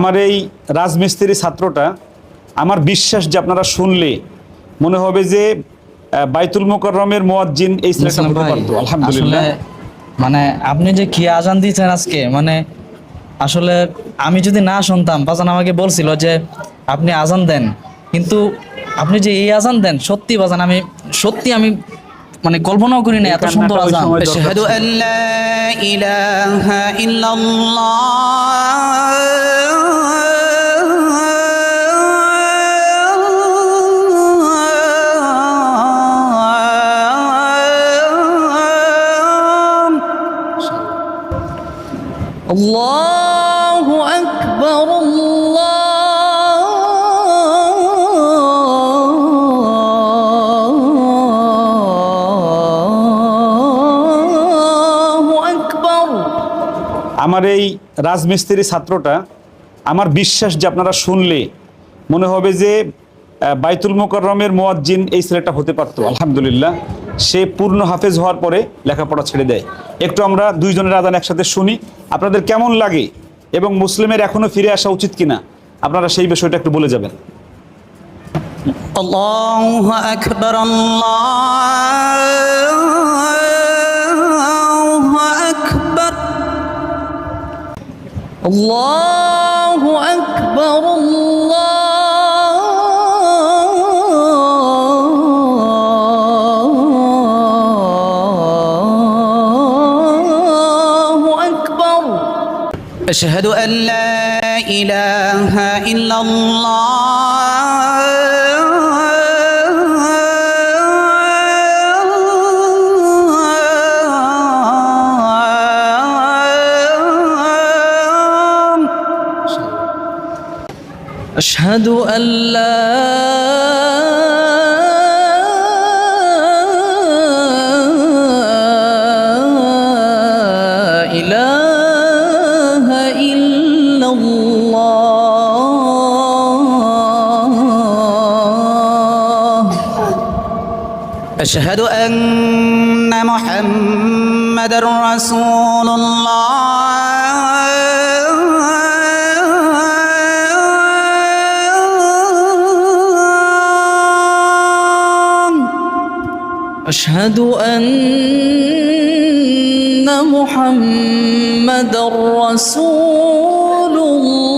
আমার এই রাজমিস্ত্রি ছাত্রটা, আমার বিশ্বাস যে আপনারা শুনলে মনে হবে যে বাইতুল মুকাররমের মুয়াজ্জিন এই ছেলেটা হতে পারতো। আলহামদুলিল্লাহ। মানে আপনি যে কি আজান দিয়েছেন আজকে, মানে আসলে আমি যদি না শুনতাম, বাজান আমাকে বলছিল যে আপনি আজান দেন, কিন্তু আপনি যে এই আজান দেন, সত্যি বাজান আমি মানে কল্পনাও করি না এত সুন্দর আজান। আশহাদু আল্লা ইলাহা ইল্লাল্লাহ আল্লাহু আকবার আমার এই রাজমিস্ত্রি ছাত্রটা, আমার বিশ্বাস যে আপনারা শুনলে মনে হবে যে বাইতুল মুকাররমের মুয়াজ্জিন এই ছেলেটা হতে পারতো। আলহামদুলিল্লাহ। সে পূর্ণ হাফেজ হওয়ার পরে লেখাপড়া ছেড়ে দেয়। একটু আমরা দুইজনের আজান একসাথে শুনি, আপনাদের কেমন লাগে এবং মুসলিমের এখনো ফিরে আসা উচিত কিনা আপনারা সেই বিষয়টা একটু বলে যাবেন। আল্লাহু আকবার আল্লাহু আকবার আল্লাহু আকবার আল্লাহু আকবার আশহাদু আল্লা ইলাহা ইল্লাল্লাহ আশহাদু আল্লা ইলাহা ইল্লাল্লাহ আশহাদু আন্না মুহাম্মাদার রাসূলুল্লাহ أشهد أن محمد رسول الله